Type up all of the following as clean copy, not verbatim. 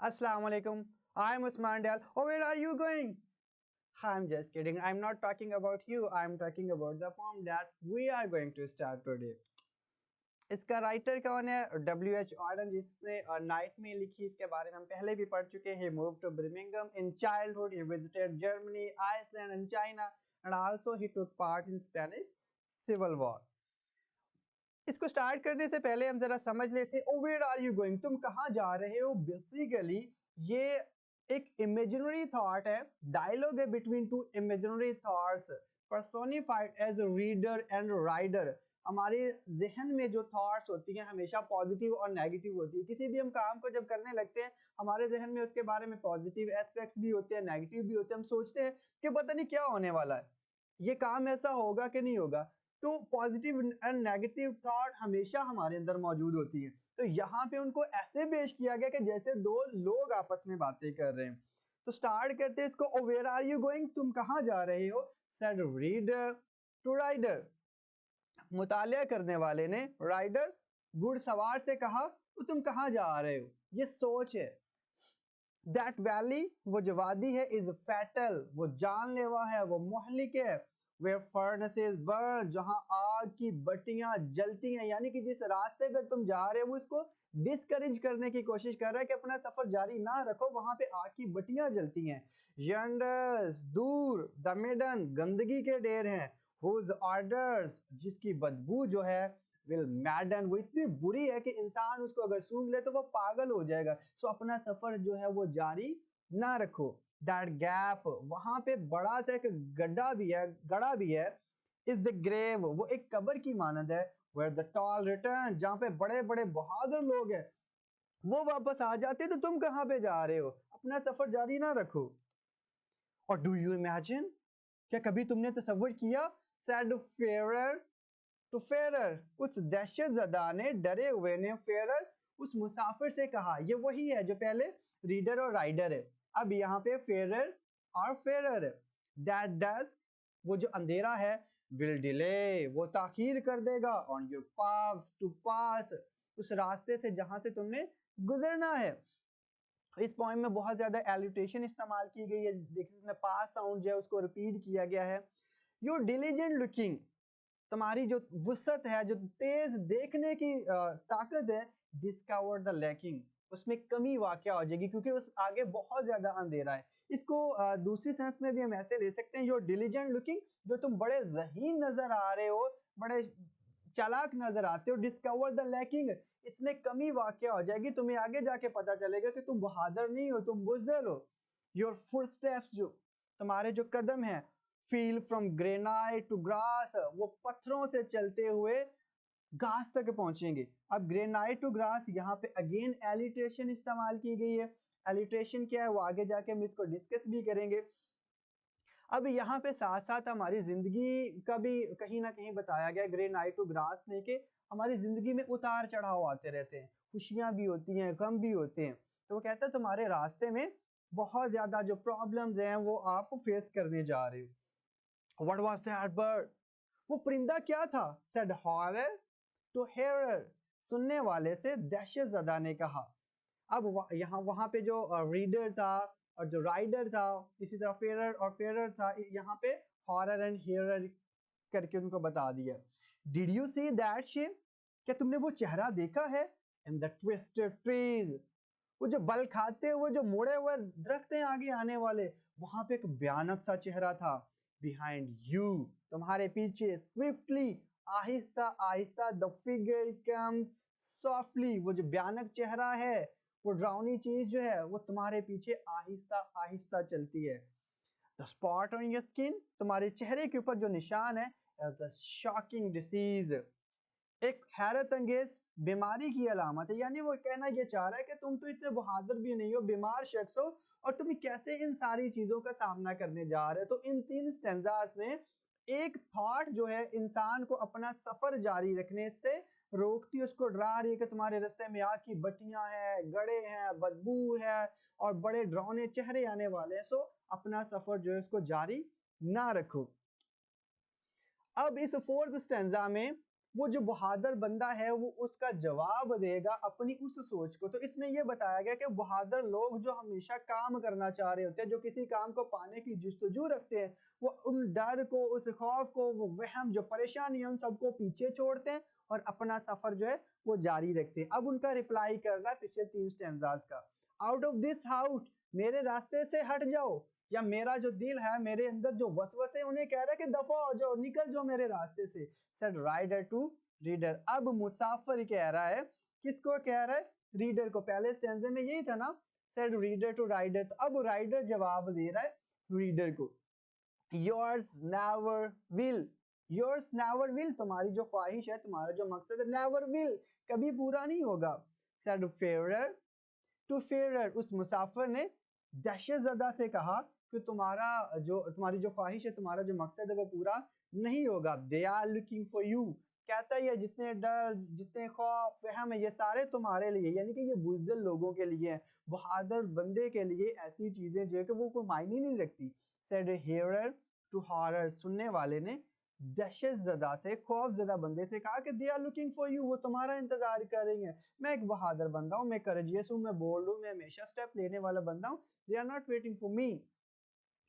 Assalamu alaikum. I'm Usman Dal. Oh, where are you going? I'm just kidding. I'm not talking about you. I'm talking about the poem that we are going to start today. इसका writer कौन है? W.H. Auden, जिसने night में लिखी. इसके बारे में हम पहले भी पढ़ चुके हैं. He moved to Birmingham in childhood. He visited Germany, Iceland and China, and also he took part in Spanish Civil War. इसको स्टार्ट करने से पहले हम जरा समझ लेते हैं. वेयर आर यू गोइंग, तुम कहाँ जा रहे हो. बेसिकली ये एक इमेजिनरी थॉट है, डायलॉग है between two imaginary thoughts personified as reader and rider. हमारे जहन में जो थॉट्स होती हैं हमेशा पॉजिटिव और नेगेटिव होती है. किसी भी हम काम को जब करने लगते हैं हमारे जहन में उसके बारे में पॉजिटिव एस्पेक्ट्स भी होते हैं, नेगेटिव भी होते हैं. हम सोचते हैं कि पता नहीं क्या होने वाला है, ये काम ऐसा होगा कि नहीं होगा. तो पॉजिटिव एंड नेगेटिव थॉट हमेशा हमारे अंदर मौजूद होती है. तो यहाँ पे उनको ऐसे पेश किया गया कि जैसे दो लोग आपस में बातें कर रहे हैं. तो स्टार्ट करते हैं इसको. वेयर आर यू गोइंग, तुम कहाँ जा रहे हो. सेड रीडर टू राइडर, मुतालिया करने वाले ने राइडर घुड़सवार से कहा तो तुम कहाँ जा रहे हो. ये सोच है. दैट वैली, वो जो वादी है, इज फैटल, वो जानलेवा है, वो मुहलिक है. Where furnaces burn, जहां आग की बत्तियां जलती हैं. यानी कि जिस रास्ते पर तुम जा रहे हो वो इसको डिस्करेज करने की कोशिश कर रहा है कि अपना सफर जारी ना रखो, वहां पे आग की बत्तियां जलती हैं. यंडर्स, दूर. द मेडन, गंदगी के ढेर हैं. हुज ऑर्डर्स, जिसकी बदबू जो है विल मैडन, वो इतनी बुरी है कि इंसान उसको अगर सूंघ ले तो वो पागल हो जाएगा. सो अपना सफर जो है वो जारी ना रखो. दैट गैप, वहां पे बड़ा सा एक गड्ढा भी है, गड़ा भी है. इज द ग्रेव, वो एक कब्र की मानद है. वेयर द टॉल रिटर्न, जहां पे बड़े बड़े बहादुर लोग हैं वो वापस आ जाते. तो तुम कहां पे जा रहे हो, अपना सफर जारी ना रखो. और डू यू इमेजिन, क्या कभी तुमने तसव्वुर किया. सैड फेरर टू फेरर, उस दहशत ज़दा ने, डरे हुए ने, फेरर उस मुसाफिर से कहा. ये वही है जो पहले रीडर और राइडर है, अब यहाँ पे फेरर और फेरर है. दैट डस्क, वो जो अंधेरा है, विल डिले, वो ताखीर कर देगा. ऑन योर पाथ टू पास, उस रास्ते से जहां से तुमने गुजरना है. इस पॉइंट में बहुत ज्यादा एलिटेशन इस्तेमाल की गई है. देखिए इसमें पास साउंड जो है उसको रिपीट किया गया है. योर डिलीजेंट लुकिंग, तुम्हारी जो वुसत है, जो तेज देखने की ताकत है. डिस्कवर द लैकिंग, उसमें कमी वाकया हो जाएगी क्योंकि उस आगे बहुत ज्यादा अंधेरा है. इसको दूसरी सेंस में भी हम ऐसे ले सकते हैं. योर डिलीजेंट लुकिंग, जो तुम बड़े ज़हीन नजर आ रहे हो, बड़े चालाक नजर आते हो. डिस्कवर द लैकिंग, इसमें कमी वाकया हो जाएगी, तुम्हें आगे जाके पता चलेगा कि तुम बहादुर नहीं हो, तुम बुज़दिल हो. योर फुटस्टेप्स, जो तुम्हारे जो कदम हैं, feel from granite to grass, वो पत्थरों से चलते हुए घास तक पहुंचेंगे. अब ग्रेनाइट टू ग्रास, यहाँ पे अगेन एलिट्रेशन इस्तेमाल की गई है. एलिट्रेशन क्या है वो आगे जाके हम इसको डिस्कस भी करेंगे. अब यहाँ पे साथ साथ हमारी जिंदगी का भी कहीं ना कहीं बताया गया ग्रेनाइट टू ग्रास में कि हमारी जिंदगी में उतार चढ़ाव आते रहते हैं, खुशियां भी होती हैं, गम भी होते हैं. तो वो कहता है तुम्हारे रास्ते में बहुत ज्यादा जो प्रॉब्लम्स हैं वो आप फेस करने जा रहे हो. What was that bird? वो परिंदा क्या था. Said horror to hearer, सुनने वाले से दहशत ज़दा ने कहा. अब यहाँ वहां पे जो रीडर था और जो राइडर था, इसी तरह फेरर और फेरर था, यहाँ पे हॉरर एंड हियरर करके उनको बता दिया. Did you see that shape, क्या तुमने वो चेहरा देखा है. इन द ट्विस्टेड ट्रीज, वो जो बल खाते वो जो मुड़े हुए दरख्त हैं आगे आने वाले, वहां पे एक भयानक सा चेहरा था. बिहाइंड यू, तुम्हारे पीछे. Swiftly, Aahista Aahista. The figure come softly, वो जो भयानक चेहरा है, वो डरावनी चीज जो है वो तुम्हारे पीछे आहिस्ता आहिस्ता चलती है. The spot on your skin, तुम्हारे चेहरे के ऊपर जो निशान है, द शॉकिंग डिसीज, एक हैरत अंगेज बीमारी की अलामत है. यानी वो कहना ये चाह रहा है कि तुम तो इतने बहादुर भी नहीं हो, बीमार शख्स हो, और तुम कैसे इन सारी चीजों का सामना करने जा रहे हो. तो इन तीन स्टेंजास में एक थॉट जो है इंसान को अपना सफर जारी रखने से रोकती है, उसको डरा रही है कि तुम्हारे रास्ते में आग की बत्तियां हैं, गड़े हैं, बदबू है और बड़े डरावने चेहरे आने वाले हैं. सो अपना सफर जो है उसको जारी ना रखो. अब इस फोर्थ स्टेंजा में वो जो बहादुर बंदा है वो उसका जवाब देगा अपनी उस सोच को। तो इसमें ये बताया गया कि बहादुर लोग जो हमेशा काम करना चाह रहे होते हैं, जो किसी काम को पाने की जुस्तजू रखते हैं, वो उन डर को, उस खौफ को, वो वहम, जो परेशानी है, उन सबको पीछे छोड़ते हैं और अपना सफर जो है वो जारी रखते हैं। अब उनका रिप्लाई कर रहा है पिछले 3 स्टैंजास का। आउट ऑफ दिस हाउस, मेरे रास्ते से हट जाओ, या मेरा जो दिल है, मेरे अंदर जो वसवसे उन्हें कह रहा है कि दफा हो जाओ, निकल जाओ मेरे रास्ते से। Said rider to reader. अब मुसाफिर कह रहा है, किसको कह रहा है? रीडर को। पहले स्टैंजे में यही था ना, सेड रीडर टू राइडर। तो अब राइडर जवाब दे रहा है रीडर को, yours never will, yours never will, तुम्हारी जो ख्वाहिश है, तुम्हारा जो मकसद है, नेवर विल, कभी पूरा नहीं होगा। सेड फेरर टू फेरर, उस मुसाफिर ने दहशत ज़दा से कहा कि तुम्हारी जो ख्वाहिश है, तुम्हारा जो मकसद है वो पूरा नहीं होगा। They are looking for you, कहता है ये जितने डर, जितने खौफ, वहम है, ये सारे तुम्हारे लिए, यानी कि ये बुज़दिल लोगों के लिए है। बहादुर बंदे के लिए ऐसी चीजें जो है कि वो कोई मायने नहीं रखती। सेड हेयर टू हॉरर, सुनने वाले ने दहशत ज़दा से, खौफ ज़दा बंदे से कहा कि they are looking for you, वो तुम्हारा इंतजार करेंगे। मैं एक बहादुर बंदा हूँ, मैं करेजियस हूँ, मैं बोल्ड हूँ, मैं हमेशा स्टेप लेने वाला बंदा हूँ। They are not waiting for me.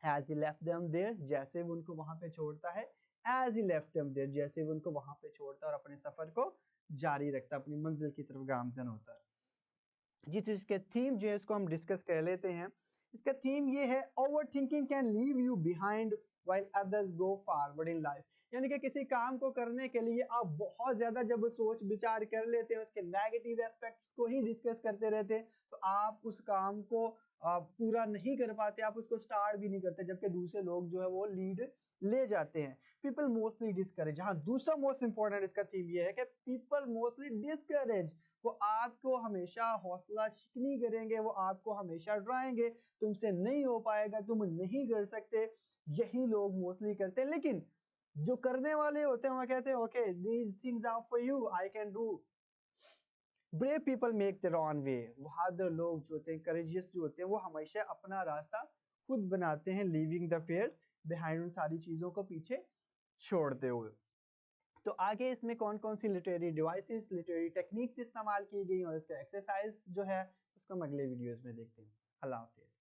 As he left them there, जैसे वो उनको वहां पे छोड़ता है, as he left them there, जैसे वो उनको वहां पे छोड़ता है और अपने सफर को जारी रखता है, अपनी मंजिल की तरफ गामजन होता है। जिस इसके थीम जो है इसको हम डिस्कस कर लेते हैं। इसका थीम ये है, over thinking can leave you behind while others go forward in life। यानी कि किसी काम को करने के लिए आप बहुत ज्यादा जब सोच विचार कर लेते हैं, उसके नेगेटिव एस्पेक्ट्स को ही डिस्कस करते रहते हैं, तो आप उस काम को पूरा नहीं कर पाते, आप उसको स्टार्ट भी नहीं करते, जबकि दूसरे लोग जो है वो लीड ले जाते हैं। People mostly discourage. हाँ, दूसरा मोस्ट इंपॉर्टेंट इसका थीम ये है कि पीपल मोस्टली डिस्करेज, वो आपको हमेशा हौसला शिकनी करेंगे, वो आपको हमेशा डराएंगे, तुमसे नहीं हो पाएगा, तुम नहीं कर सकते, यही लोग मोस्टली करते हैं। लेकिन जो करने वाले होते हैं वो कहते हैं okay, these things are for you, I can do. Brave people make their own way. बहादुर लोग जो होते हैं, करेजियस जो होते हैं, वो हमेशा अपना रास्ता खुद बनाते हैं, लीविंग द फेयर्स बिहाइंड, उन सारी चीजों को पीछे छोड़ते हुए। तो आगे इसमें कौन कौन सी लिटरेरी डिवाइसेस, लिटरेरी टेक्निक्स इस्तेमाल की गई और इसका एक्सरसाइज जो है उसको हम अगले वीडियोस में देखते हैं। अल्लाह हाफिज।